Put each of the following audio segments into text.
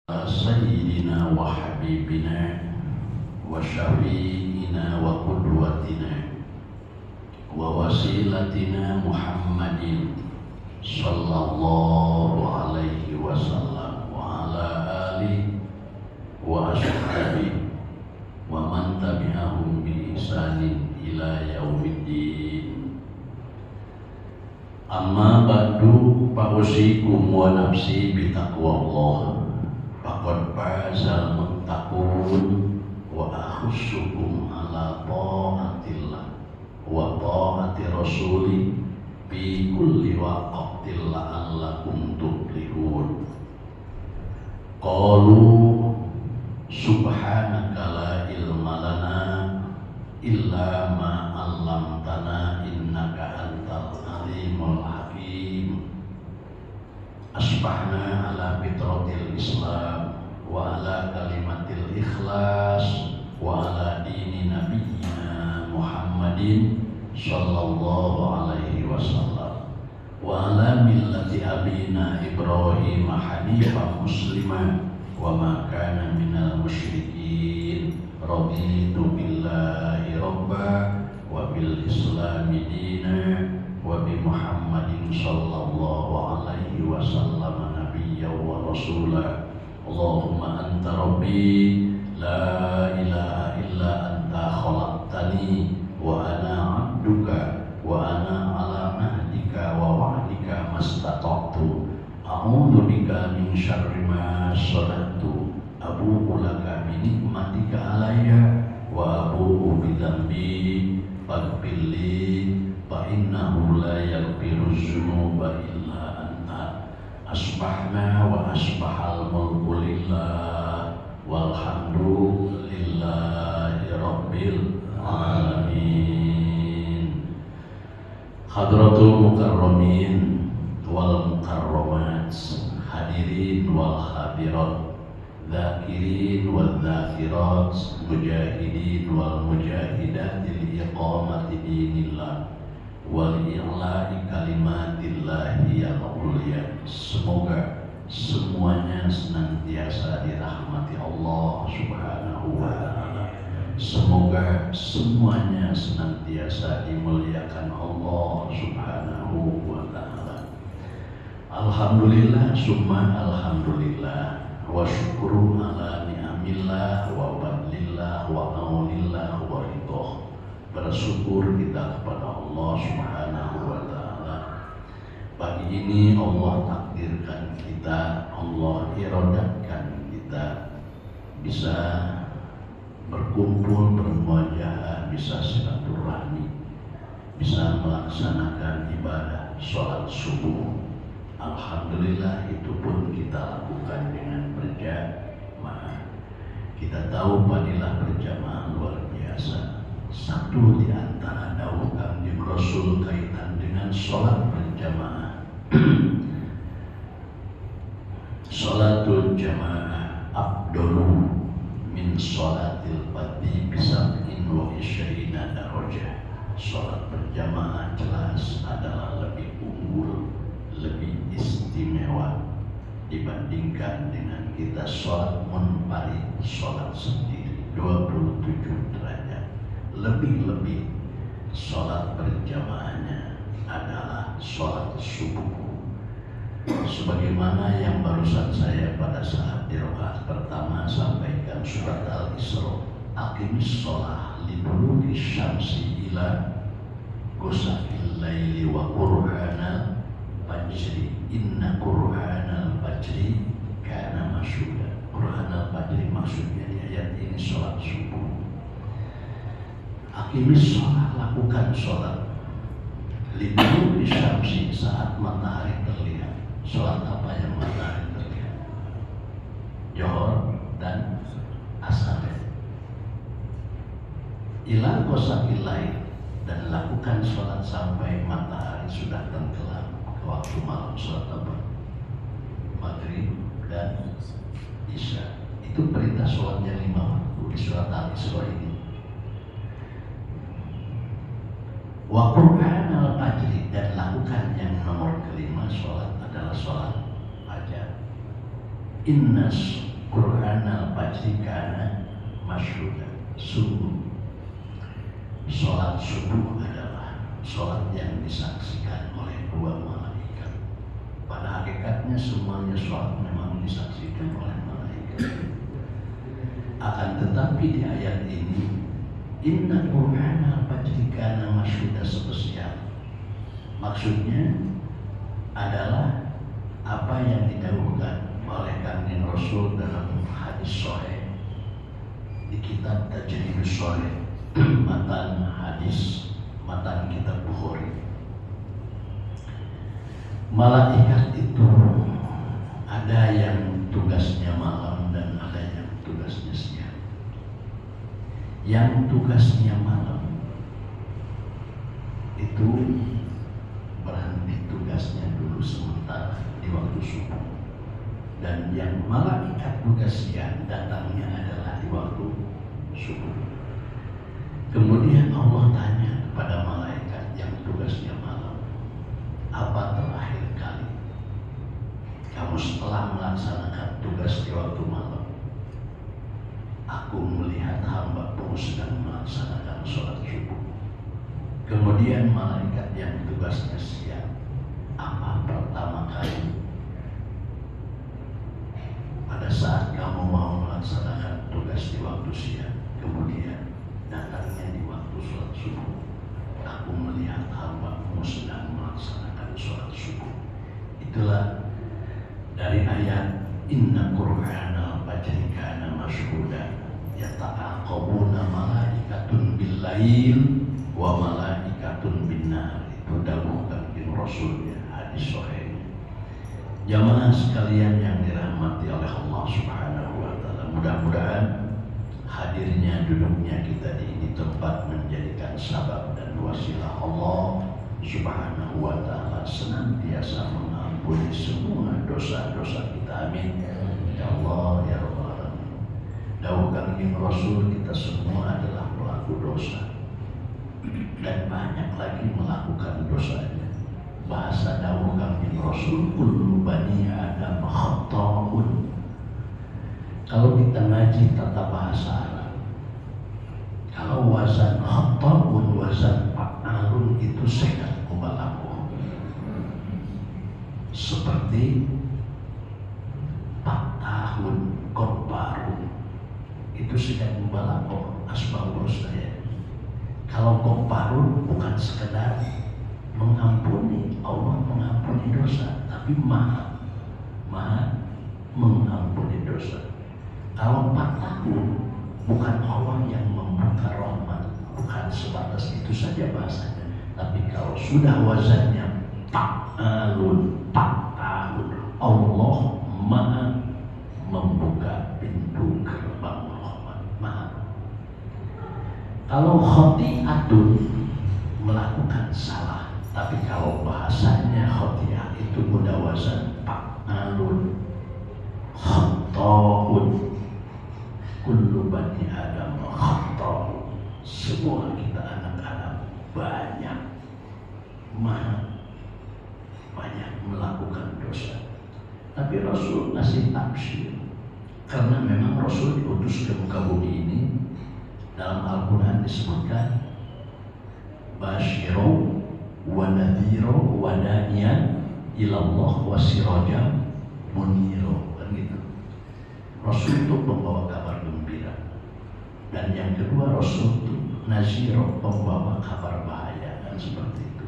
Sayyidina wa habibina wa syafi'ina wa qudwatina wa wasilatina Muhammadin sallallahu alaihi wasallam wa ala alihi wa ashabihi wa man tabi'ahum bi ihsanin ila yaumiddin. Amma ba'du, fa'usikum wa nafsi bi taqwallah. Faqad fazal muttaqun wa akhussukum ala ta'atillah wa ta'ati rasuli fi kulli waqtin la'allakum tuflihun. Qalu subhanaka la ilma lana illa ma 'allamtana innaka antal alimul hakim. Asbahna ala fitratil Islam wa ala kalimatil ikhlas wa ala dini nabiyyina Muhammadin sallallahu alaihi wasallam wa ala millati abina Ibrahim hanifan musliman wa ma kana minal musyrikin. Raditu billahi rabba wa bil islami dina wa bi Muhammadin sallallahu alaihi wasallam nabiyya wa rasula. Allahumma anta rabbi la ilaha illa anta khalaqtani wa ana 'abduka wa ana ala ahdika wa wa'dika mastata'tu. A'udzu bika min syarri ma sana'tu. Abu'u laka bi nikmatika alayya wa abu'u bi dzambi faghfirli fa innahu la yaghfiru dzunuba illa anta. Asbahna wa asbahal mulku lillah walhamdulillahi rabbil alamin. Hadratul mukarramin wal mukarramat, hadirin wal hadirat, dzakirin wal dzakirat, mujahidin wal mujahidat li iqamati dinillah wal i'la'i kalimatillahi ya ulya. Semoga semuanya senantiasa dirahmati Allah subhanahu wa ta'ala. Semoga semuanya senantiasa dimuliakan Allah subhanahu wa ta'ala. Alhamdulillah summa alhamdulillah wa syukru ala ni'amillah wa fadlillah wa aunillah wa ridho. Bersyukur kita kepada Allah subhanahu wa ta'ala. Pagi ini Allah takdirkan kita, Allah iradatkan kita bisa berkumpul, bermuajahah, bisa silaturahmi, bisa melaksanakan ibadah sholat subuh. Alhamdulillah, itu pun kita lakukan dengan berjamaah. Kita tahu fadilah berjamaah luar biasa. Satu di antara dawuh Kanjeng Rasul kaitan dengan sholat berjamaah. Sholatul jamaah afdalu min sholatil fardhi bisab'in wa isyrina darajah. Sholat berjamaah jelas adalah lebih unggul, lebih istimewa dibandingkan dengan kita sholat munfarid, sholat sendiri 27 derajat. Lebih-lebih sholat berjamaahnya adalah sholat subuh. Sebagaimana yang barusan saya pada saat di rakaat pertama sampaikan surat Al-Isra, aqimis sholah liduluki syamsi ila ghusaqil laili wa qur'anal fajri inna qur'anal fajri kana masyhuda. Qur'anal fajri maksudnya di ayat ini sholat subuh. Aqimis sholah, lakukan sholat liduluki syamsi, saat matahari terlihat. Sholat apa yang matahari terlihat? Johor dan asar. Ila ghusaqil lail, dan lakukan sholat sampai matahari sudah tenggelam ke waktu malam. Sholat apa? Maghrib dan isya. Itu perintah sholatnya 5 waktu di surat Al-Isra ini. Wa qur'anal fajri, dan lakukan yang nomor kelima sholat adalah sholat fajar. Inna Qur'anal fajri kana masyhuda. Sungguh sholat subuh adalah sholat yang disaksikan oleh dua malaikat. Pada hakikatnya semuanya sholat memang disaksikan oleh malaikat. Akan tetapi di ayat ini inna Qur'anal fajri kana masyhuda spesial. Maksudnya adalah apa yang didahulukan oleh Kanjeng Rasul dalam hadis sahih di kitab Tajridus Shalih, matan hadis, matan kitab Bukhari. Malaikat itu ada yang tugasnya malam dan ada yang tugasnya siang. Yang tugasnya malam itu berhenti tugasnya dulu sementara di waktu subuh, dan yang malaikat tugas siang datangnya adalah di waktu subuh. Kemudian Allah tanya kepada malaikat yang tugasnya malam, apa terakhir kali kamu setelah melaksanakan tugas di waktu malam, aku melihat hamba-Mu sedang melaksanakan sholat subuh. Kemudian malaikat yang tugasnya siang, apa pertama kali pada saat kamu mau melaksanakan tugas di waktu siang, kemudian datangnya di waktu sholat subuh, aku melihat hamba-Mu sedang melaksanakan sholat subuh. Itulah dari ayat inna Qur'anal fajri kana masyhuda yata'aqabuna malaikatun bil-lail wa malaikatun bin-nahar. Itu dawuh Kanjeng Rasul ya, hadis sahih. Jamaah sekalian yang dirahmati oleh Allah Subhanahu wa taala, mudah-mudahan hadirnya duduknya kita di tempat menjadikan sabab dan wasilah Allah Subhanahu wa taala senantiasa mengampuni semua dosa-dosa kita. Amin ya Allah ya Rabbal alamin. Dawuh Kanjeng Rasul, kita semua adalah pelaku dosa dan banyak lagi melakukan dosanya. Bahasa dawuh Kanjeng Rasul, kullu bani Adam khata'un. Kalau kita ngaji tata bahasa Arab, kalau wazan khata'un, wazan fa'alun itu sekat mubalaghah. Seperti tahun korbarun itu sekat mubalaghah, asmaul husna. Kalau korbarun bukan sekedar mengampuni, Allah mengampuni dosa, tapi maha mengampuni dosa. Kalau 4 tahun bukan Allah yang membuka rahmat, bukan sebatas itu saja bahasanya, tapi kalau sudah wazannya ta'alun, 4 tahun, Allah maha membuka pintu gerbang rahmat, maha. Kalau khoti'atun, melakukan salah, tapi kalau bahasanya khoti'ah itu mudah wazan fa'alun, khata'un, kullu bani Adam khata'un. Semua kita anak-anak banyak melakukan dosa. Tapi Rasul ngasih tafsir, karena memang Rasul diutus ke muka bumi ini. Dalam Al-Quran disebutkan basyiro wa nadhiro wa da'iyan ilallah wa sirajan muniro, kan gitu. Rasul itu pembawa kabar gembira, dan yang kedua Rasul itu naziro, pembawa kabar bahaya, kan seperti itu.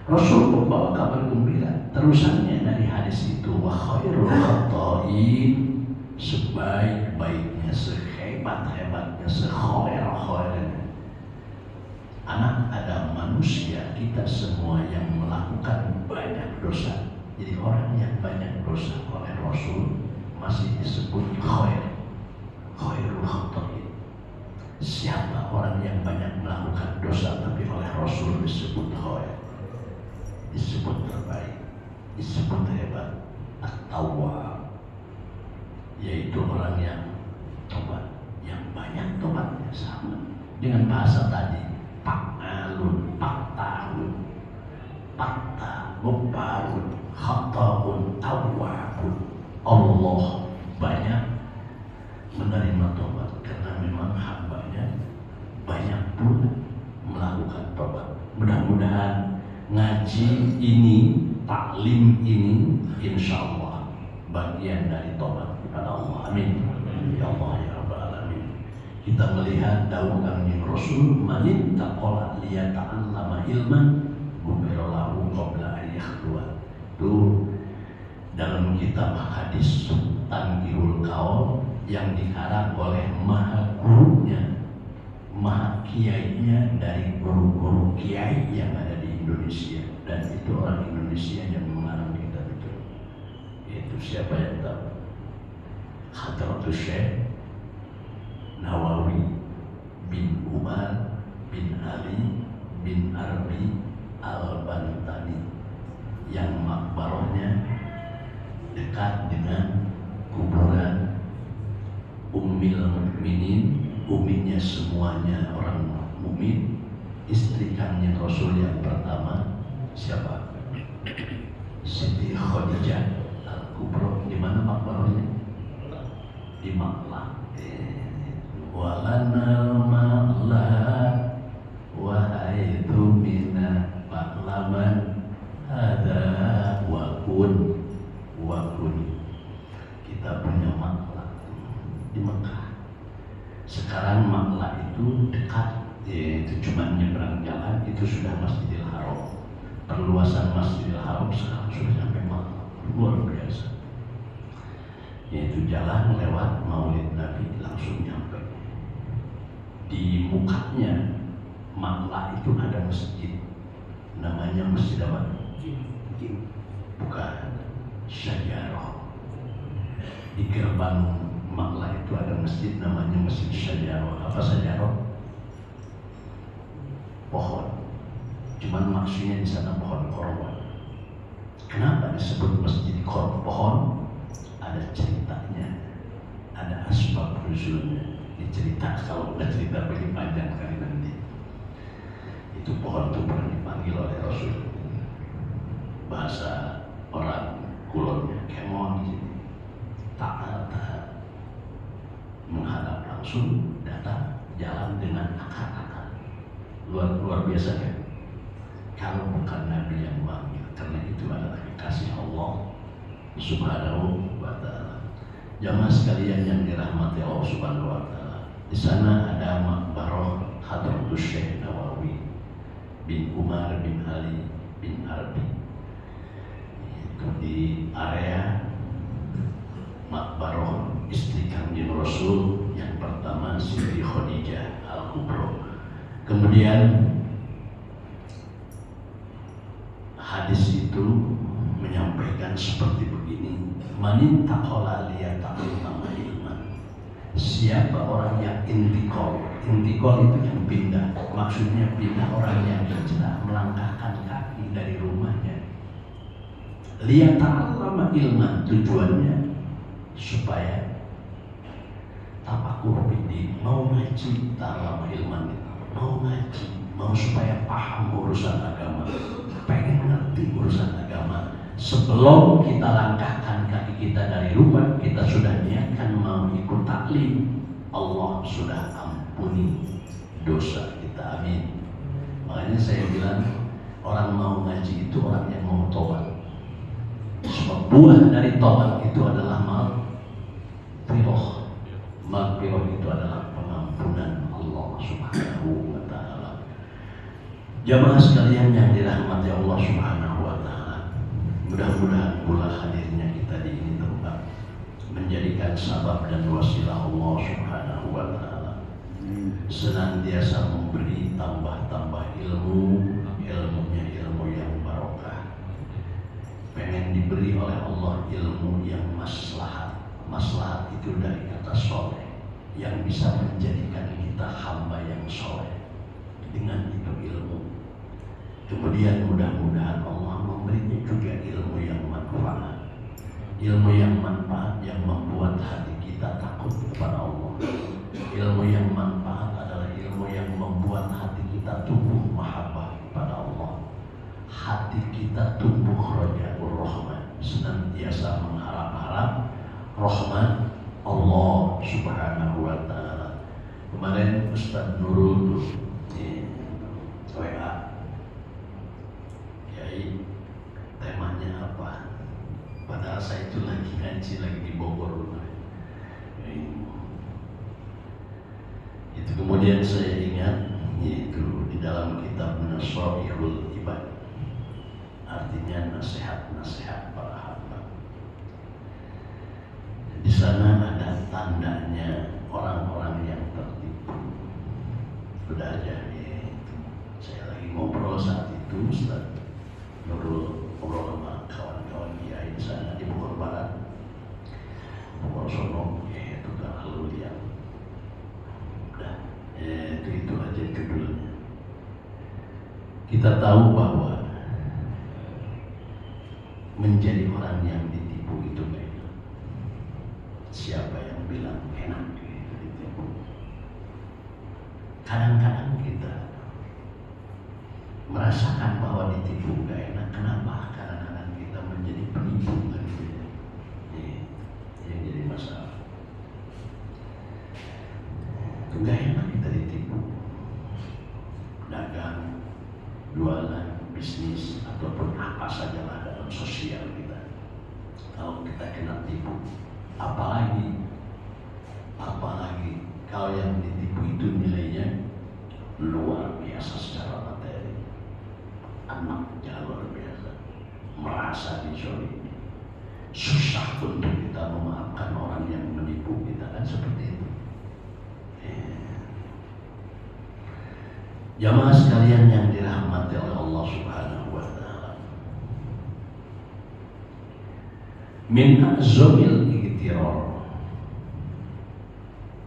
Rasul pembawa kabar gembira. Terusannya dari hadis itu, wa khairul khata'in, sebaik-baiknya, sehebat-hebatnya, sekhoir-khoirnya anak Adam, manusia, kita semua yang melakukan banyak dosa. Jadi orang yang banyak dosa oleh Rasul masih disebut khairul khata'in. Siapa orang yang banyak melakukan dosa tapi oleh Rasul disebut khair, disebut terbaik, disebut hebat? At-tawwab, yaitu orang yang tobat, yang banyak tobatnya. Sama dengan bahasa tadi, fa'alun, fa'tahun, fatta, mubarun, khata'un, tawwabun. Allah banyak menerima tobat karena memang hambanya banyak pula melakukan tobat. Mudah-mudahan ngaji ini, taklim ini, insya Allah bagian dari tobat kepada Allah. Amin. Ya Allah ya Rabbal Alamin. Kita melihat dawuh Kanjeng Rasul, "Man taqala liyata'allama ilman, ghufira lahu qabla an yakhluwa." Itu dalam kitab hadis Tanqihul Qaul yang dikarang oleh maha gurunya, maha kiainya dari guru-guru kiai yang ada di Indonesia, dan itu orang Indonesia yang mengarang kitab itu. Itu siapa yang tahu? Hadratus Syekh Nawawi bin Umar bin Ali bin Arbi Al-Bantani yang makbarahnya dekat dengan kuburan Ummil Mukminin, uminya semuanya orang mukmin, istri Kanjeng Rasul yang pertama siapa? Siti Khadijah Al-Kubra. Di mana makbarahnya? Di Maklah. Walanal Maklah wahaitu mina maklaman ada wakun. Kita punya Maklah di Mekah. Sekarang Maklah itu dekat, itu cuma nyebrang jalan, itu sudah Masjidil Haram. Perluasan Masjidil Haram sekarang sudah sampai Maklah, luar biasa. Yaitu jalan lewat Maulid Nabi langsung nyampe. Di mukanya Maklah itu ada masjid, namanya Masjid apa? Bukan, Syajarah. Di gerbang Maklah itu ada masjid namanya Masjid Syajarah. Apa Syajarah? Pohon. Cuman maksudnya di sana pohon korban. Kenapa disebut masjid pohon? Ada ceritanya, ada asbab nuzulnya. Dicerita, kalau udah cerita lebih panjang kali nanti. Itu pohon itu pernah dipanggil oleh Rasul. Bahasa orang kulonnya kemon gitu. Ta'al menghadap langsung, datang jalan dengan akar-akar. Luar biasa kan? Kalau bukan Nabi yang memanggil, karena itu adalah kekasih Allah Subhanahu wa Ta'ala. Jamaah sekalian yang dirahmati Allah Subhanahu wa Ta'ala, di sana ada makbarah Hadratus Syekh Nawawi bin Umar bin Ali bin Arbi. Itu di area makbarah istri Kanjeng Rasul yang pertama, Siti Khadijah Al-Kubra. Kemudian hadis itu menyampaikan seperti begini, "Man taqala liyata'allama ilman." Siapa orang yang intikal itu yang pindah, maksudnya pindah orang yang hijrah, melangkahkan kaki dari rumahnya. Liyata'allama ilman, tujuannya supaya tafakur bidin, mau ngaji, ta'allama ilman, mau ngaji, mau supaya paham urusan agama, pengen ngerti urusan agama. Sebelum kita langkahkan kaki kita dari rumah, kita sudah niatkan mau ikut taklim, Allah sudah ampuni dosa kita. Amin. Makanya saya bilang, orang mau ngaji itu orang yang mau tobat. Sebab buah dari tobat itu adalah Maghfirah itu adalah pengampunan Allah Subhanahu wa Ta'ala. Jamaah sekalian yang dirahmati Allah Subhanahu wa Ta'ala, mudah-mudahan pula hadirnya kita di ini tempat menjadikan sabab dan wasilah Allah Subhanahu wa Ta'ala senantiasa memberi tambah-tambah ilmunya ilmu yang barokah. Pengen diberi oleh Allah ilmu yang maslahat itu dari kata soleh, yang bisa menjadikan kita hamba yang soleh dengan itu ilmu. Kemudian mudah-mudahan Allah memberinya juga ilmu yang manfaat, yang membuat hati kita takut kepada Allah. Ilmu yang manfaat adalah ilmu yang membuat hati kita tumbuh mahabbah kepada Allah. Hati kita tumbuh rojaul rahman, senantiasa mengharap-harap rahmat Allah Subhanahu wa Ta'ala. Kemarin Ustaz Nurul tuh di WA, Yai, temanya apa? Padahal saya itu lagi ngaji, lagi di Bogor. Itu kemudian saya ingat, yaitu di dalam kitab Nasaihul Ibad, artinya nasihat-nasihat para hamba. Di sana ada tandanya orang-orang yang tertipu. Udah aja ya, saya lagi ngobrol saat itu, Ustaz Nurul ngobrol sama kawan-kawan kiai di sana di Bogor Barat, Bogor Sono, ya itu kan lalu lihat. Udah, itu aja judulnya. Kita tahu bahwa menjadi orang yang ditipu itu gak enak. Siapa yang bilang enak ditipu? Kadang-kadang kita merasakan bahwa ditipu gak enak. Kenapa? Kadang-kadang kita menjadi penipu lagi. Yang jadi masalah. Itu gak enak kita ditipu. Dagang, jualan, bisnis, ataupun apa sajalah dalam sosial kita. Kalau kita kena tipu, apalagi kalau yang ditipu itu nilainya luar biasa secara materi, anaknya luar biasa, merasa dizolimi, susah untuk kita memaafkan orang yang menipu kita, kan seperti itu. Jamaah sekalian yang dirahmati oleh Allah Subhanahu wa Ta'ala, min azamil igtirar,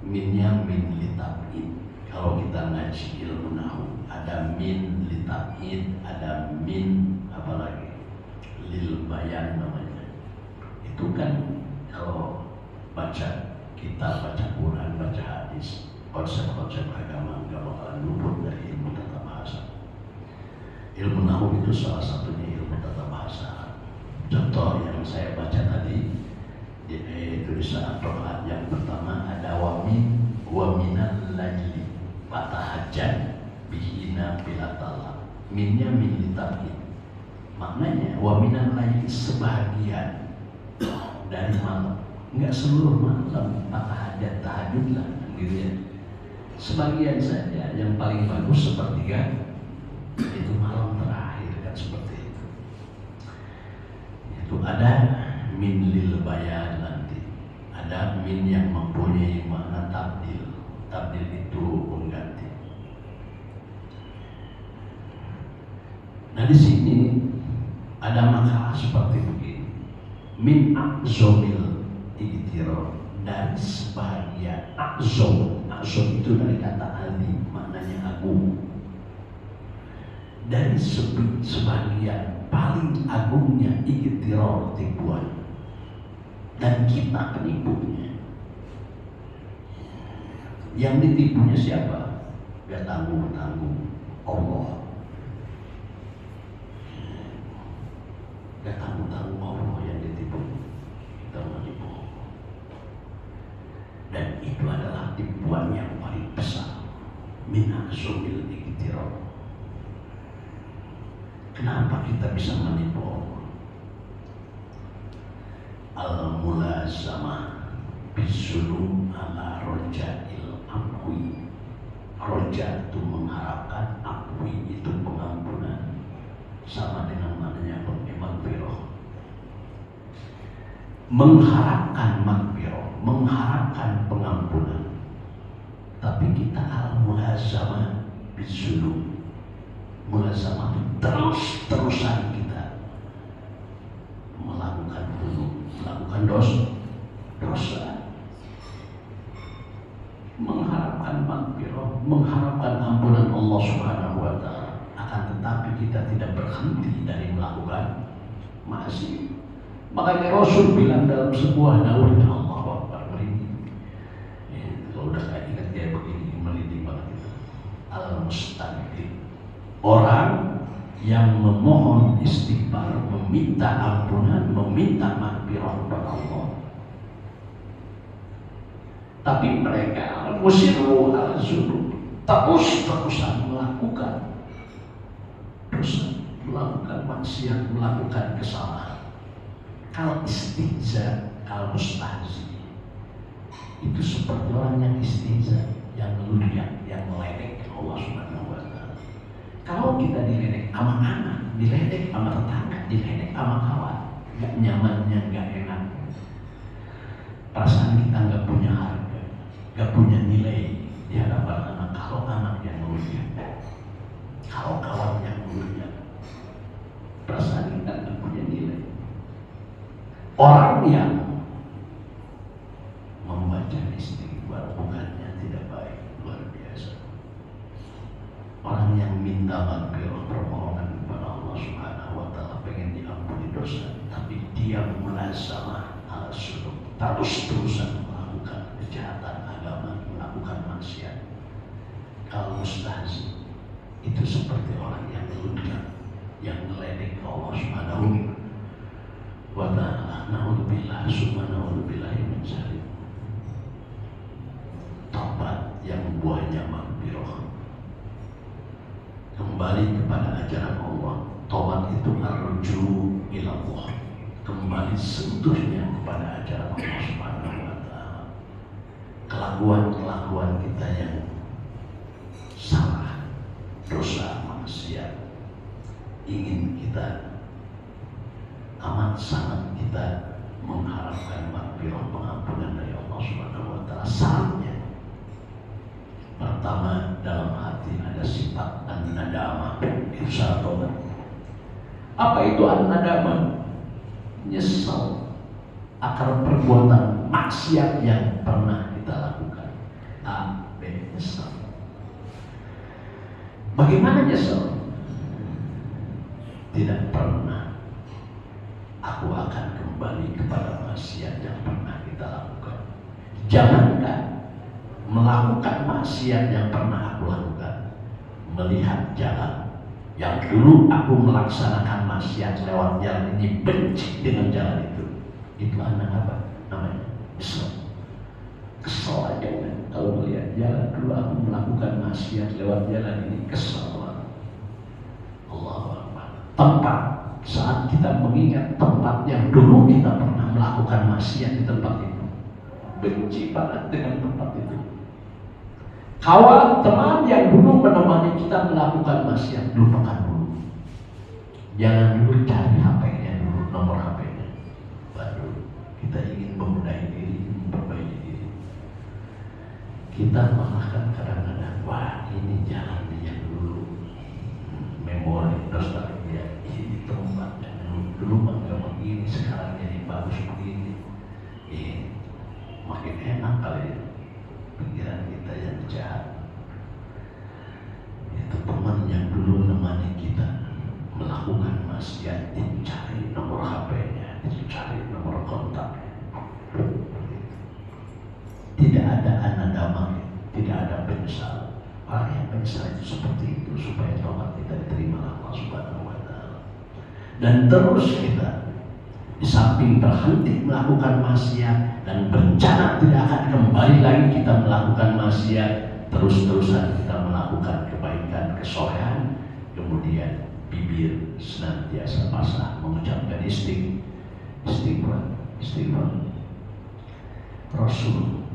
minnya min litab'id. Kalau kita ngaji ilmu nahwu, ada min litab'id, ada min apa lagi, lil bayan namanya. Itu kan kalau baca kitab, baca Quran, baca hadis, konsep-konsep agama nggak bakalan luput dari ilmu tata bahasa. Ilmu nahwu itu salah satunya ilmu tata bahasa. Contoh yang saya baca tadi itu di saat rakaat yang pertama ada waminal laili fatahajjan bihina bilatala. Minnya min litab'id. Maknanya waminal laili sebagian dari malam, enggak seluruh malam fatahajjan, tahajudlah gitu ya. Sebagian saja, yang paling bagus sepertiga itu malam terakhir, kan seperti itu. Itu ada min lil bayan nanti, ada min yang mempunyai makna tabdil. Tabdil itu mengganti. Nah di sini ada makalah seperti begini, min aqzomil igtirar, dari sebagian aqzom. Aqzom itu dari kata azim, maknanya agung. Dari sebagian paling agungnya igtirar, tipuan. Dan kita penipunya. Yang ditipunya siapa? Gak tanggung-tanggung, Allah. Gak tanggung-tanggung Allah yang ditipu. Kita menipu. Dan itu adalah tipuan yang paling besar. Min aqzomil igtirar. Kenapa kita bisa menipu Allah? Al-mulazamah bisulum ala rojail afwi. Roja itu mengharapkan, afwi itu pengampunan, sama dengan maknanya maghfirah. Mengharapkan maghfirah, mengharapkan pengampunan. Tapi kita al-mulazamah bisulum, mulazamah itu terus-terusan kita melakukan dosa, mengharapkan maghfirah, mengharapkan ampunan Allah Subhanahu wa Ta'ala. Akan tetapi kita tidak berhenti dari melakukan maksiat. Makanya Rasul bilang dalam sebuah dakwahnya, Allah Akbar, merinding. Kalau udah kayak ingat kayak begini, merinding banget itu. Al-mustaghfir, orang yang memohon istighfar, meminta ampunan, meminta maghfirah kepada Allah. Tapi mereka musiru al-zunub, terus-terusan melakukan dosa, melakukan maksiat, melakukan kesalahan. Kalau istihza, kalau mustahzi, itu seperti orang yang istihza, yang ngeludah, yang meledek Allah Subhanahu wa Ta'ala. Kalau kita diledek sama anak, diledek sama tetangga, diledek sama kawan, gak nyamannya, gak enak, perasaan kita gak punya harga, gak punya nilai di hadapan anak. Kalau anak yang ngeludah, kalau kawan yang ngeludah, perasaan kita gak punya nilai. Orang yang membaca istighfar bukannya tidak baik, luar biasa. Orang yang minta maghfirah, permohonan kepada Allah Subhanahu wa Ta'ala, pengen diampuni dosa, tapi dia mulazamah al-suluk, terus-terusan melakukan kejahatan agama, melakukan maksiat. Kalau mustahzi, itu seperti orang yang meludah, yang meledek Allah Subhanahu wa Ta'ala. Na'udzubillah, summa na'udzubillah min dzalik. Tobat yang buahnya maghfirah, kembali kepada ajaran Allah. Tobat itu arju ila Allah, kembali sentuhnya kepada ajaran Allah Subhanahu wa Ta'ala. Kelakuan-kelakuan kita yang salah, dosa, maksiat, ingin kita amat sangat kita mengharapkan maghfirah, pengampunan dari Allah Subhanahu wa Ta'ala. Syaratnya pertama, dalam hati ada sifat an-nadamah, itu syarat tobat. Apa itu an-nadamah? Nyesal akan perbuatan maksiat yang pernah kita lakukan. A, B, nyesal. Bagaimana nyesal? Tidak pernah aku akan kembali kepada maksiat yang pernah kita lakukan. Jangankan melakukan maksiat yang pernah aku lakukan, melihat jalan yang dulu aku melaksanakan maksiat lewat jalan ini, benci dengan jalan itu anak apa? Namanya kesel. Kesel aja kan kalau melihat jalan dulu aku melakukan maksiat lewat jalan ini, kesel banget. Allahu Akbar. Tempat, saat kita mengingat tempat yang dulu kita pernah melakukan maksiat di tempat itu, benci banget dengan tempat itu. Kawan, teman yang dulu menemani kita melakukan maksiat, lupakan dulu. Jangan dulu cari HP-nya dulu, nomor HP-nya. Baru kita ingin membenahi diri, memperbaiki diri. Kita malah kan kadang-kadang, wah ini jalan yang dulu, memori, nostalgia, ini tempat yang dulu enggak begini, sekarang jadi bagus begini. Makin enak kali ya. Pikiran kita yang jahat. Itu teman yang dulu nemani kita melakukan maksiat, dicari nomor HP-nya, dicari nomor kontaknya. Tidak ada anadamah, tidak ada penyesal. Orang yang menyesal itu seperti itu, supaya tobat kita diterima Allah Subhanahu wa Ta'ala. Dan terus kita di samping berhenti melakukan maksiat dan berencana tidak akan kembali lagi kita melakukan maksiat, terus-terusan kita melakukan kebaikan, kesolehan, kemudian bibir senantiasa basah mengucapkan istighfar. Rasul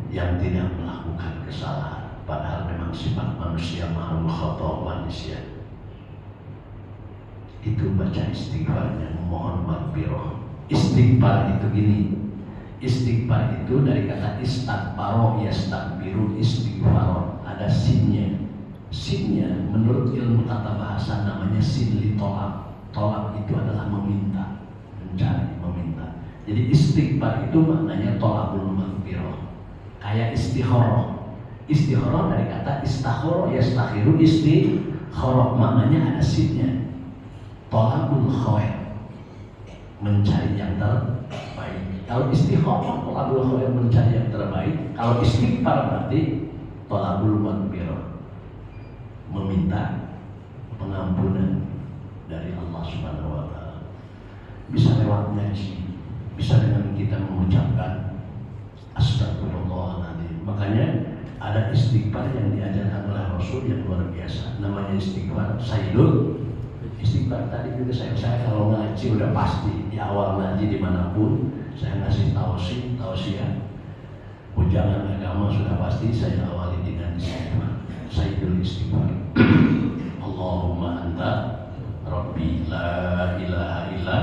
yang tidak melakukan kesalahan, padahal memang sifat manusia makhluk khata' wa nisyan, itu baca istighfarnya, memohon maghfirah. Istighfar itu gini, istighfar itu dari kata istaghfaro, yastaghfiru, istighfar, ada sinnya. Sinnya menurut ilmu tata bahasa namanya sin li tolak. Tolak itu adalah meminta, mencari, meminta. Jadi istighfar itu maknanya tolakul maghfirah. Kayak istikharah. Istikharah dari kata istakhara, yastakhiru, istikharah, maknanya ada sinnya. Tolakul khair, mencari yang terbaik. Kalau istikharah, tolakul khair, mencari yang terbaik. Kalau istighfar berarti tolakul maghfirah, meminta pengampunan dari Allah Subhanahu wa Ta'ala. Bisa lewat ngaji, bisa dengan kita mengucapkan Astagfirullahaladzim. Makanya ada istighfar yang diajarkan oleh Rasul yang luar biasa. Namanya istighfar Sayyidul istighfar. Tadi juga saya kalau ngaji udah pasti di awal ngaji dimanapun saya ngasih tausiah ujangan agama sudah pasti saya awali dengan istighfar. Sayyidul istighfar. Allahumma anta Rabbi la ilaha illa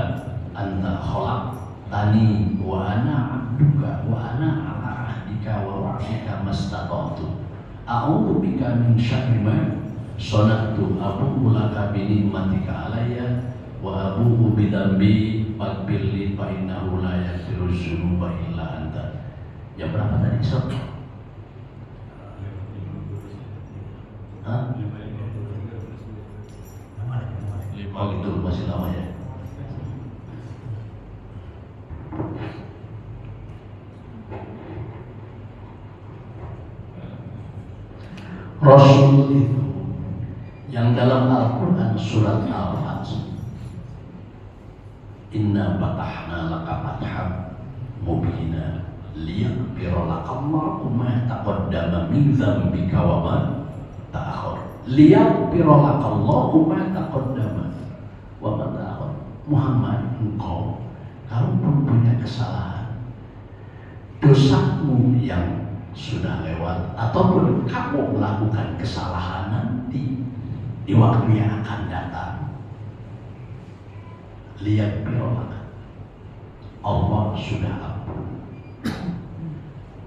anta khalaqtani wa ana abduka wa ana ala ahdika wa wa'dika mastata'tu a'udzu bika min syarri ma sana'tu abu'u laka bi ni'matika alayya wa abu'u bi dzambi faghfirli fa innahu la yaghfiru dzunuba illa anta. Yang berapa tadi sob? Hah? Oh gitu, masih lama ya. Rasul itu yang dalam Al-Quran surat Al-Fatih, Inna fatahna laka fatham mubina liyaghfira laka Allahu ma taqaddama min dzambika wa ma ta'akhkhar. Liyaghfira laka Allahu ma taqaddama wa ma ta'akhkhar. Muhammad, engkau kalaupun punya kesalahan, dosamu yang sudah lewat ataupun kamu melakukan kesalahan nanti di waktu yang akan datang, lihat birolah Allah sudah ampun.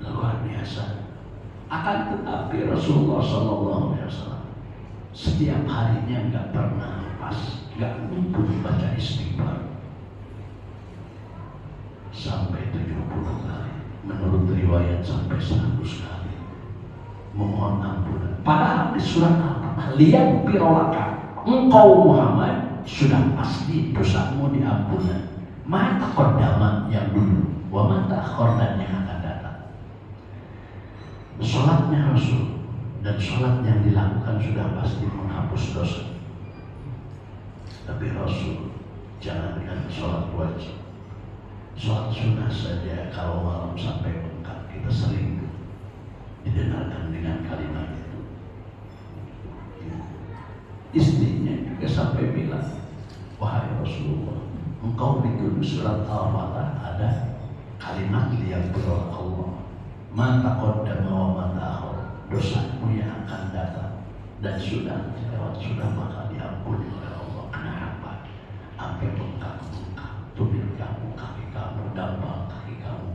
Luar biasa. Akan tetapi Rasulullah SAW setiap harinya nggak pernah lepas, nggak lupa baca istighfar sampai 70 kali. Menurut riwayat sampai 100 kali memohon ampunan. Padahal di surat Al-Fatihah, lihat birolaka, engkau Muhammad sudah pasti dosamu diampuni. Mata kordaman yang dulu, wa mata kordan yang akan datang. Sholatnya Rasul dan sholat yang dilakukan sudah pasti menghapus dosa. Tapi Rasul jangankan sholat wajib, sholat sunnah saja kalau malam sampai bengkak kita sering didengarkan dengan kalimat itu. Istrinya juga sampai bilang, wahai Rasulullah, engkau dituduh surat Al-Fatihah ada kalimat lihat berdoa Allah, mata qaddama wa mata akhir, dosamu yang akan datang dan sudah lewat sudah bakal diampuni oleh Allah. Kenapa? Sampai bengkak-bengkak tumit kamu, kaki kamu, dambal kaki kamu,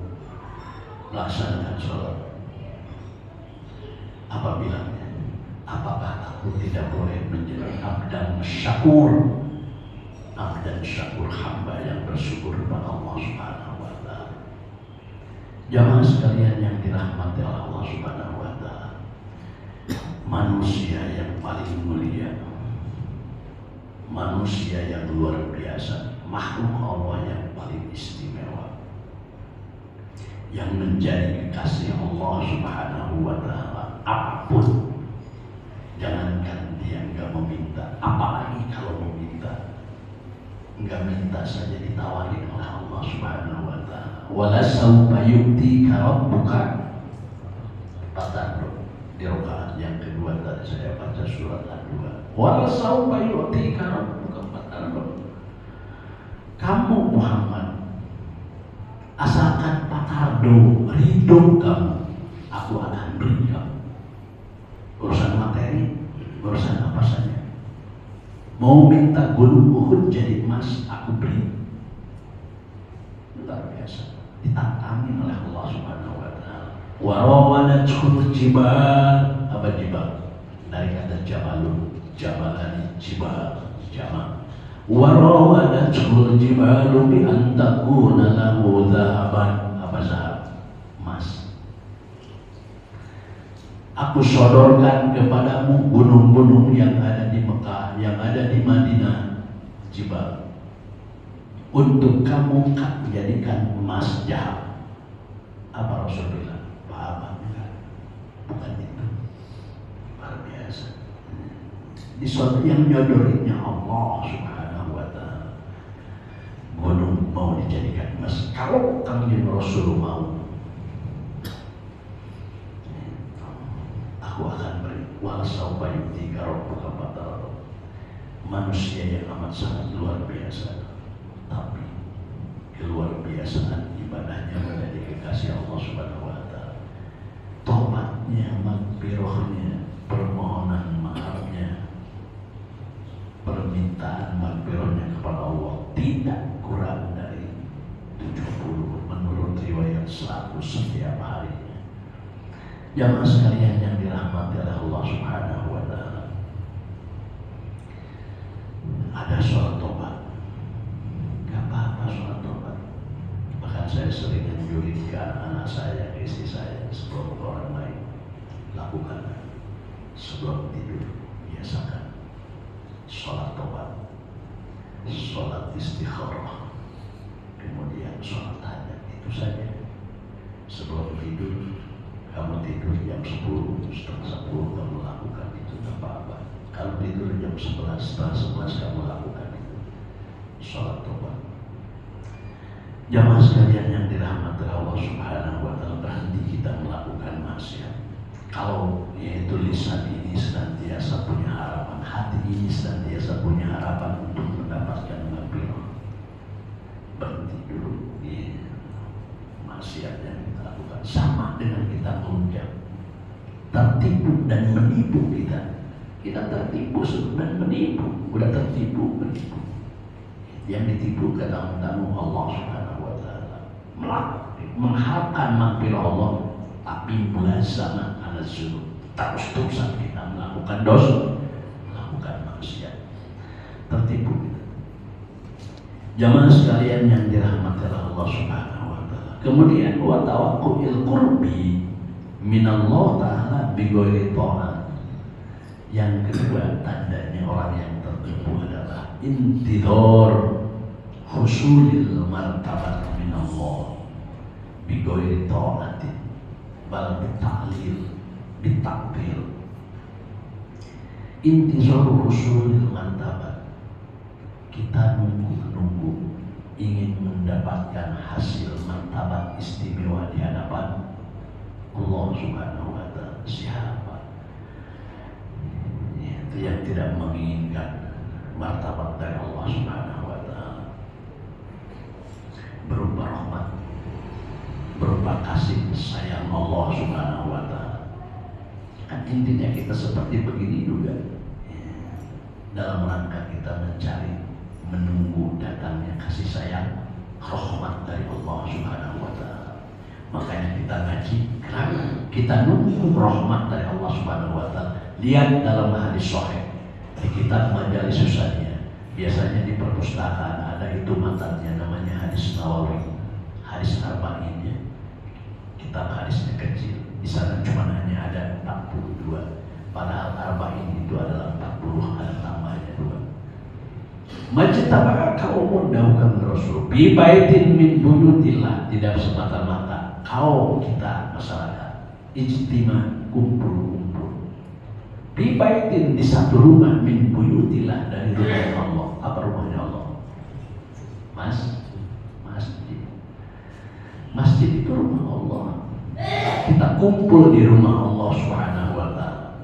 laksanakan sholat. Apa bilangnya? Apakah aku tidak boleh menjadi abdan syakur? Abdan syakur, hamba yang bersyukur kepada Allah Subhanahu wa ta'ala. Jamaah sekalian yang dirahmati Allah Subhanahu wa ta'ala, manusia yang paling mulia, manusia yang luar biasa, makhluk Allah yang paling istimewa, yang menjadi kekasih Allah Subhanahu wa ta'ala. Apapun, jangankan dia enggak meminta, apalagi kalau meminta, enggak minta saja ditawarin oleh Allah Subhanahu wa ta'ala. Wala sawfa yu'tika rabbuka fatarda. Di rakaat yang kedua tadi saya baca surat Al-2. Wala sawfa yu'tika rabbuka fatarda. Kamu Muhammad, asalkan fatardo, ridho kamu, aku akan beri kamu. Urusan materi, urusan apa saja. Mau minta gunung Uhud jadi emas, aku beri. Luar biasa. Ditantangin oleh Allah Subhanahu wa ta'ala. Wa rawadatuhul jibal. Apa jibal? Dari kata jabalun, jabalani, jibal, jama. Wa rawadatuhul jibalu bi an takuna lahu dhahaban. Apa zahab? Emas. Aku sodorkan kepadamu gunung-gunung yang ada di Mekah, yang ada di Madinah, jibal, untuk kamu jadikan emas jahat. Apa Rasul bilang? Paham enggak? Bukan itu. Luar biasa. Di suatu yang nyodorinnya Allah Subhanahu wa ta'ala. Gunung mau dijadikan emas. Kalau kanjeng Rasul mau, aku akan beri. Wala saufa yu'tika rabbuka fatarda. Manusia yang amat sangat luar biasa, tapi keluar biasaan ibadahnya menjadi kekasih Allah Subhanahu wa Ta'ala. Tobatnya, magfirahnya, permohonan maafnya, permintaan magfirahnya kepada Allah tidak kurang dari 70 menurut riwayat 100 setiap harinya. Jamaah sekalian yang dirahmati oleh Allah Subhanahu wa Ta'ala, ada sholat tobat. Gak apa-apa sholat tobat. Bahkan saya sering menjurus ke anak-anak saya, ke istri saya, sebelum orang lain lakukan. Sebelum tidur biasakan sholat tobat, sholat istikharah, kemudian sholat tahajud. Itu saja. Sebelum tidur, kamu tidur jam 10, setengah 10 kamu lakukan itu, tak apa-apa. Kalau tidur jam 11, setengah 11 kamu lakukan itu, sholat tobat. Jamaah sekalian yang dirahmati Allah Subhanahu wa Ta'ala, berhenti kita melakukan maksiat. Kalau yaitu lisan ini senantiasa punya harapan, hati ini senantiasa punya harapan untuk mendapatkan maghfirah, berhenti dulu di maksiat yang kita lakukan. Sama dengan kita mengucap tertipu dan menipu kita. Kita tertipu dan menipu, udah tertipu, menipu. Yang ditipu kadang-kadang Allah Subhanahu wa Ta'ala, mengharapkan maghfirah Allah, tapi mulazamah ala dzunub, terus-terusan kita melakukan dosa, melakukan maksiat, tertipu kita. Jamaah sekalian yang dirahmati Allah Subhanahu wa Ta'ala. Kemudian wa tawaqqul qurbi minallah Ta'ala bi ghairi ta'at. Yang kedua tandanya orang yang tertipu adalah intidhar husulil martabat minallah bi ghairi ta'atin bal bitalil bitakbir. Intizar husulil martabat, kita nunggu ingin mendapatkan hasil martabat istimewa di hadapan Allah Subhanahu wa Ta'ala. Siapa itu yang tidak menginginkan martabat dari Allah Subhanahu wa Ta'ala berupa rahmat, berupa kasih sayang Allah Subhanahu wa Ta'ala? Kan intinya kita seperti begini juga, dalam rangka kita mencari, menunggu datangnya kasih sayang, rahmat dari Allah Subhanahu wa Ta'ala. Makanya kita ngaji, karena kita nunggu rahmat dari Allah Subhanahu wa Ta'ala. Lihat dalam hadis sahih di kitab Majalis Susania, biasanya di perpustakaan ada itu matannya, namanya hadis Nawawi, hadis arba'innya. Kitab hadisnya kecil, di sana cuma hanya ada 42, padahal arba'in itu adalah 40, ada tambahnya 2. Majtama'a qaumun daukan Rasul bi baitin min buyutillah, tidak semata-mata kaum kita masyarakat ijtima, kumpul bi baitin, di satu rumah, min buyutillah, dari rumah Allah. Apa rumahnya Allah? Masjid. Masjid itu rumah Allah. Kita kumpul di rumah Allah Subhanahu wa Ta'ala.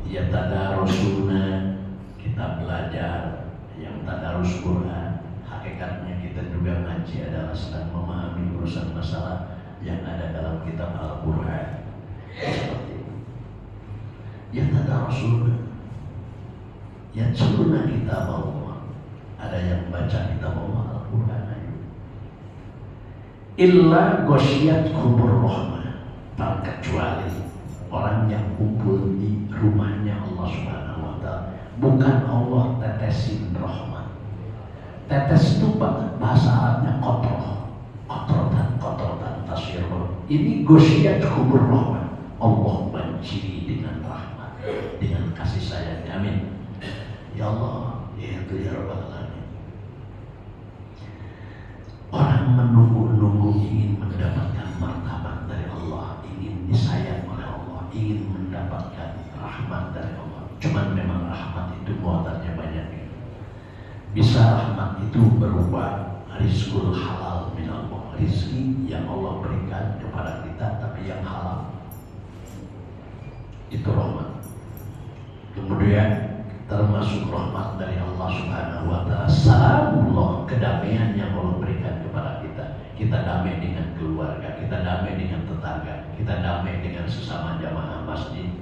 Ya tadarusuna, kita belajar yang tadarus Quran. Hakikatnya kita juga ngaji adalah sedang memahami urusan masalah yang ada dalam kitab Al-Quran. Ya tadarusuna, ya suruna kitab Allah. Ada yang baca kitab Allah Al-Quran. Illa ghasyiyat kubur rahmah, terkecuali orang yang kumpul di rumahnya Allah Subhanahu wa Ta'ala, bukan Allah tetesin rahmat. Tetes itu bahasa Arabnya kotrotan tasyirun. Ini ghasyiyat kubur rahmah, Allah banjiri dengan rahmat, dengan kasih sayang. Amin ya Allah, ya itu ya Rabbal Alamin. Orang menunggu-nunggu ingin mendapatkan martabat dari Allah, ingin disayang oleh Allah, ingin mendapatkan rahmat dari Allah. Cuman memang rahmat itu muatannya banyak. Bisa rahmat itu berupa rizqul halal min Allah, rizki yang Allah berikan kepada kita tapi yang halal. Itu rahmat. Kemudian termasuk rahmat dari Allah Subhanahu wa taala, salamullah, kedamaian yang Allah berikan kepada kita. Kita damai dengan keluarga, kita damai dengan tetangga, kita damai dengan sesama jamaah masjid.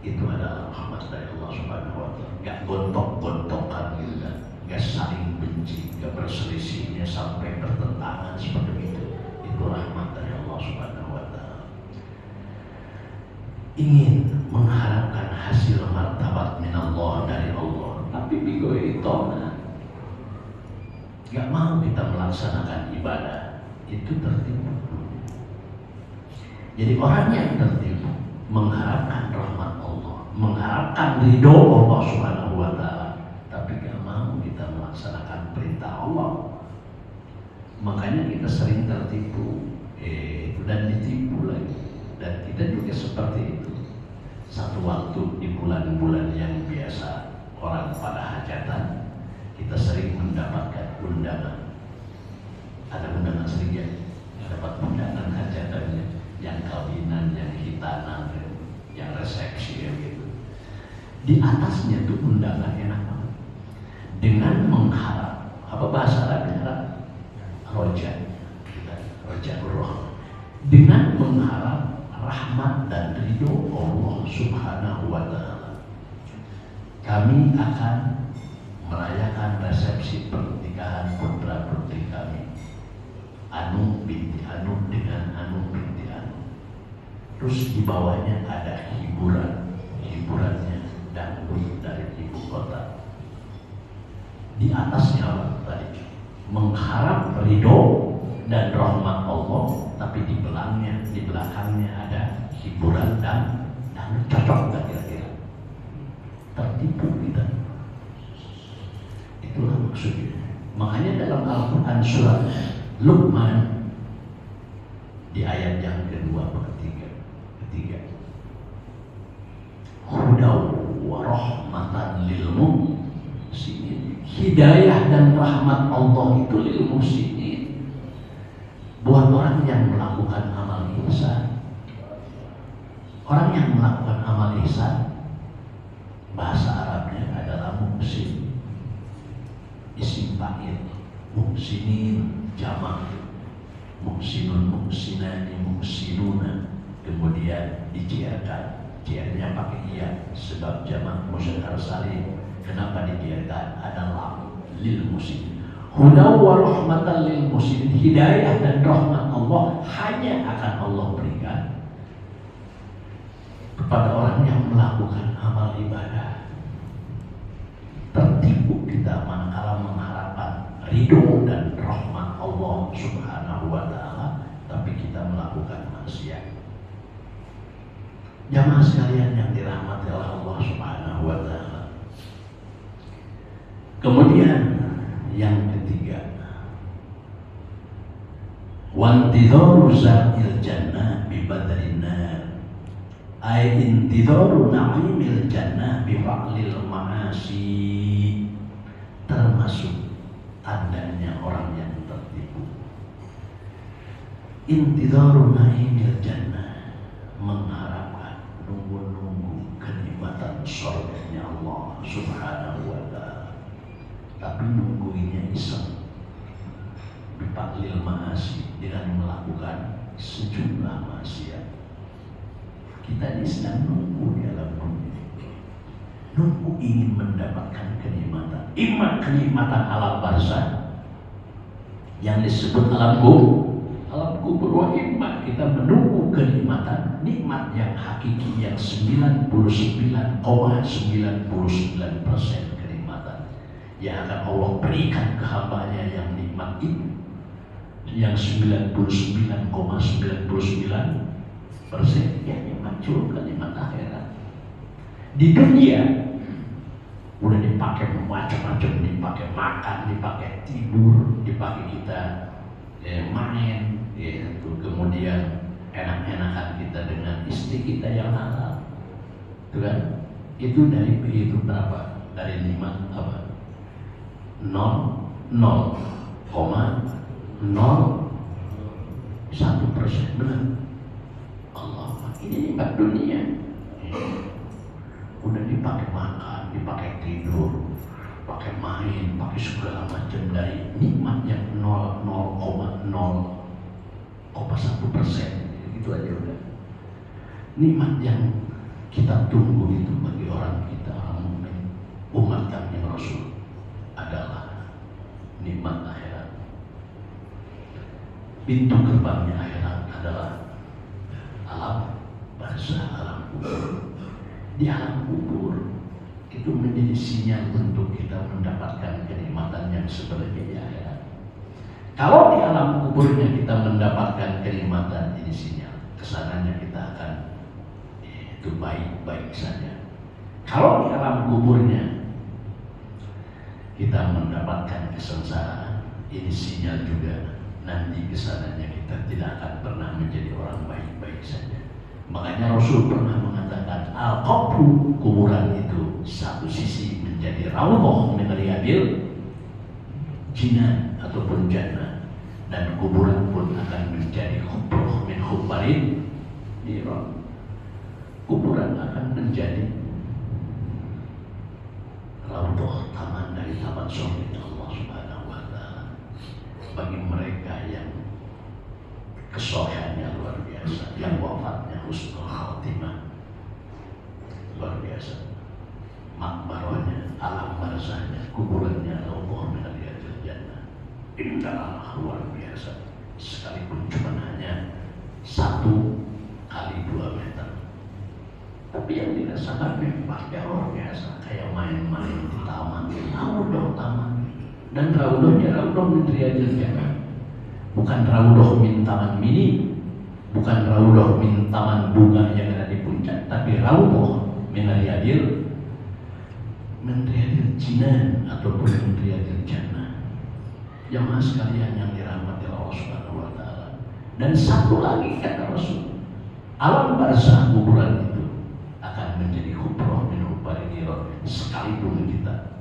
Itu adalah rahmat dari Allah Subhanahu wa taala. Gak gontok-gontokan gitu kan, gak saling benci, gak berselisihnya sampai bertentangan seperti itu. Itu rahmat dari Allah Subhanahu wa taala. Ingin mengharapkan hasil martabat minallah, dari Allah, tapi bigoy tona, gak mau kita melaksanakan ibadah, itu tertipu. Jadi orang yang tertipu mengharapkan rahmat Allah, mengharapkan ridho Allah Subhanahu wa taala, tapi gak mau kita melaksanakan perintah Allah. Makanya kita sering tertipu dan ditipu lagi. Dan kita juga seperti itu. Satu waktu di bulan-bulan yang biasa orang pada hajatan, kita sering mendapatkan undangan. Ada undangan sedikit, dapat undangan hajatannya, yang kawinan, yang hitanan, yang resepsi, gitu. Di atasnya tuh undangan enak banget. Dengan mengharap, apa bahasa Arabnya? Roja, roja roh. Dengan mengharap rahmat dan ridho Allah Subhanahu wa taala, kami akan merayakan resepsi pernikahan putra putri kami, Anu binti Anu dengan Anu binti Anu. Terus di bawahnya ada hiburannya dangdut dari ibu kota. Di atasnya apa tadi? Mengharap ridho dan rahmat Allah, tapi di belakangnya ada hiburan dan cocok nggak kira-kira? Tertipu kita. Itulah maksudnya. Makanya dalam Al-Quran surat Luqman di ayat yang kedua atau ketiga, hudaw wa rahmatan lil muhsinin. Hidayah dan rahmat Allah itu lil muhsinin, buat orang yang melakukan amal ihsan. Orang yang melakukan amal ihsan, bahasa Arabnya adalah muhsin. Isim fa'il, muhsinin jamak, muhsinun, muhsinani, muhsinuna. Kemudian dijiarkan, jiarnya pakai iya sebab jamak muzakkar salim. Kenapa dijiarkan? Adalah lil muhsin. Hudaw wa rahmatan lil muhsinin. Hidayah dan rahmat Allah hanya akan Allah berikan kepada orang yang melakukan amal ibadah. Tertipu kita manakala mengharapkan ridho dan rahmat Allah Subhanahu wa taala, tapi kita melakukan maksiat. Jamaah sekalian yang dirahmati oleh Allah Subhanahu wa taala. Kemudian yang ketiga, wantidharu za'il jannah bi badrin nar, ay intidharu na'imil jannah bi fa'lil ma'asi. Termasuk tandanya orang yang tertipu. Intidharu na'imil jannah, mengharapkan, nunggu kenikmatan surganya Allah Subhanahu wa taala, tapi nungguinnya iseng, bipaklil ma'asi, dengan melakukan sejumlah maksiat. Kita ini sedang nunggu di alam dunia, nunggu ingin mendapatkan kenikmatan, imma kenikmatan alam barzah yang disebut alam kubur, wa imma kita menunggu kenikmatan nikmat yang hakiki yang 99,99% kenikmatan yang akan Allah berikan ke hambanya, yang nikmat itu yang 99,99% yang nikmat surga, nikmat akhirat. Di dunia udah dipakai macam-macam, dipakai makan, dipakai tidur, dipakai kita main, kemudian enak-enakan kita dengan istri kita yang halal, itu kan? Itu dari itu berapa? Dari nikmat apa? 0,01%, benar? Allah, ini nikmat dunia. Udah dipakai makan, dipakai tidur, pakai main, pakai segala macam, dari nikmat yang 0,1%, itu aja udah. Nikmat yang kita tunggu itu bagi orang kita, orang mukmin, umat Kanjeng Rasul, adalah nikmat akhirat. Pintu gerbangnya akhirat adalah alam barzah, alam kubur. Di alam kubur itu menjadi sinyal untuk kita mendapatkan kenikmatan yang sebenarnya di akhirat. Kalau di alam kuburnya kita mendapatkan kenikmatan, ini sinyal kesananya kita akan itu baik-baik saja. Kalau di alam kuburnya kita mendapatkan kesengsaraan, ini sinyal juga nanti kesananya kita tidak akan pernah menjadi orang baik-baik saja. Makanya Rasul pernah mengatakan, al-qabru, kuburan itu satu sisi menjadi raudhah min riyadil jinan ataupun jannah, dan kuburan pun akan menjadi hufrah min huffarin niran. Kuburan akan menjadi raudhah, taman dari taman surga Allah Subhanahu wa taala bagi mereka yang kesolehannya luar biasa, yang wafatnya husnul khatimah, luar biasa. Makbarahnya, alam barzahnya, kuburannya raudhah min riyadil jannah, indah, luar biasa. Sekalipun cuma hanya 1 kali 2 meter, tapi yang dirasakan memang luar biasa. Kayak main-main di taman, raudhah taman, dan raudhahnya raudhah min riyadil jannah. Bukan raudhah min taman mini, bukan raudhah min taman bunga yang ada di puncak, tapi raudhah min riyadil jinan ataupun min riyadil jannah. Jamaah sekalian yang dirahmati Allah Subhanahu wa taala. Dan satu lagi kata Rasul, alam barzah kuburan itu akan menjadi hufrah min huffarin niran. Sekalipun kita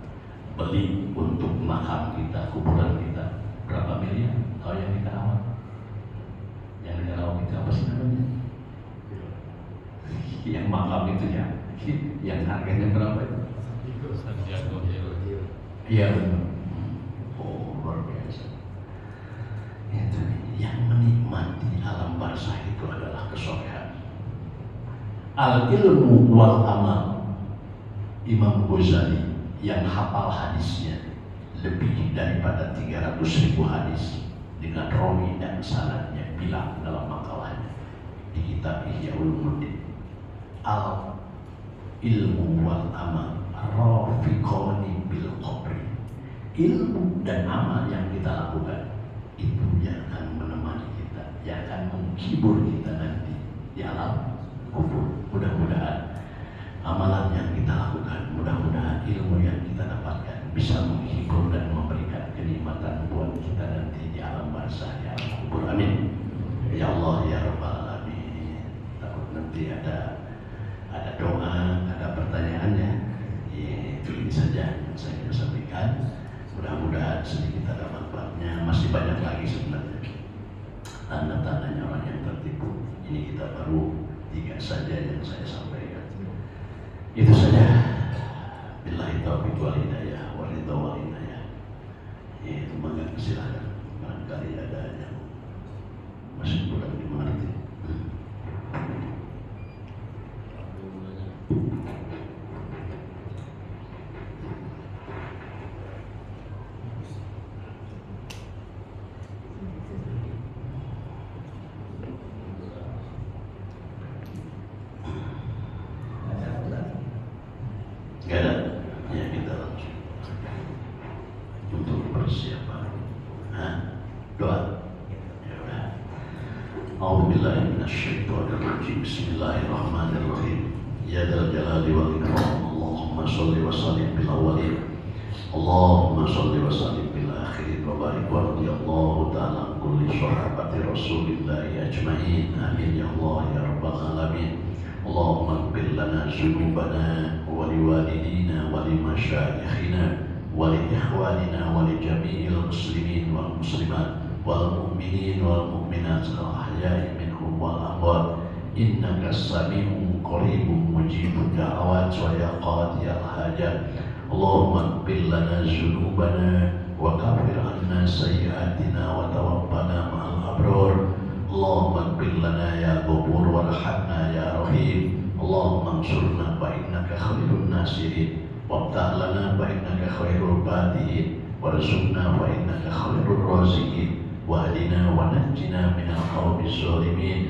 beli untuk makam kita, kuburan kita, berapa miliar? Kalau yang di Karawang, yang di Karawang itu apa sih namanya? Yang makam itu ya, yang harganya berapa itu? Iya benar. Oh, luar biasa. Itu yang menikmati alam barzah itu adalah kesolehan. Al-ilmu wal amal. Imam Ghazali yang hafal hadisnya lebih daripada 300.000 hadis dengan rawi dan sanadnya, bilang dalam makalahnya di kitab Ihya Ulumuddin, al ilmu wal amal rafiqani bil qabri. Ilmu dan amal yang kita lakukan itu yang akan menemani kita, yang akan menghibur kita nanti di alam kubur. Mudah-mudahan amalan yang kita lakukan, mudah-mudahan ilmu yang kita dapatkan bisa menghibur dan memberikan kenikmatan buat kita nanti di alam barzah, di alam kubur. Amin. Ya Allah ya Rabbal Alamin. Takut nanti ada doa, ada pertanyaannya. Itu ini saja yang saya ingin sampaikan. Mudah-mudahan sedikit ada manfaatnya. Masih banyak lagi sebenarnya tanda-tandanya orang yang tertipu. Ini kita baru 3 saja yang saya sampaikan. Itu saja. Billahi taufiq wal hidayah wal ridha wal inayah. Itu mangga silakan. Barangkali ada yang masih kurang dimengerti. Bismillahirrahmanirrahim. Ya dzal jalali wal ikram. Allahumma shalli wa sallim bil awwalin. Allahumma shalli wa sallim bil akhirin wa barik wa radiyallahu ta'ala an kulli sahabati Rasulillah ajma'in. Amin ya Allah ya rabbal alamin. Allahumma ighfir lana dzunubana wa liwalidina wa limasyayikhina wa li ikhwanina wa li jami'il muslimin wal muslimat wal mu'minin wal mu'minat al ahya'i minhum wal amwat إنك السميع قريب مجيب الدعوات ويا قاضي الحاجات اللهم اغفر لنا ذنوبنا وكفر عنا سيئاتنا وتوفنا مع الأبرار اللهم اغفر لنا يا غفور وارحمنا يا رحيم اللهم انصرنا فإنك خير الناصرين وافتح لنا فإنك خير الفاتحين وارزقنا فإنك خير الرازقين واهدنا ونجنا من القوم الظالمين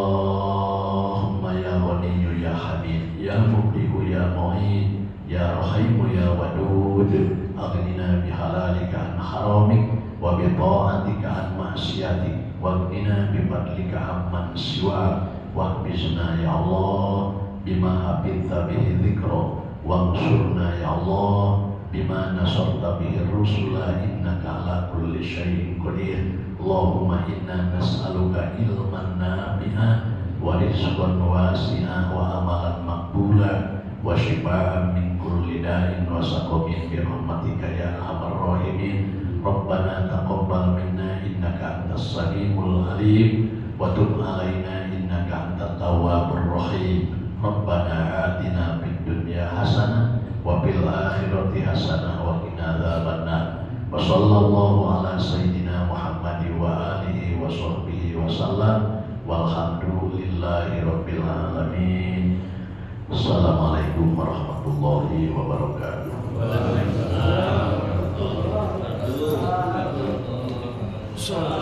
اللهم يا غني يا حميد يا مبدئ يا معين يا رحيم يا ودود أغننا بحلالك عن حرامك وبطاعتك عن معصيتك واغننا بفضلك عمن سواك واحفظنا يا الله بما حفظت به ذكره وانصرنا يا الله بما نصرت به الرسل إنك على كل شيء قدير اللهم إنا نسألك علما نافعا ورزقا واسعا وعملا مقبولا وشفاء من كل داء وسقم برحمتك يا أرحم الراحمين ربنا تقبل منا إنك أنت السميع العليم وتب علينا إنك أنت التواب الرحيم ربنا آتنا في الدنيا حسنة وفي الآخرة حسنة وقنا عذاب النار وصلى الله على سيدنا محمد وآله وصحبه وسلم والحمد لله رب العالمين. Assalamualaikum warahmatullahi wabarakatuh. Waalaikumsalam warahmatullahi wabarakatuh.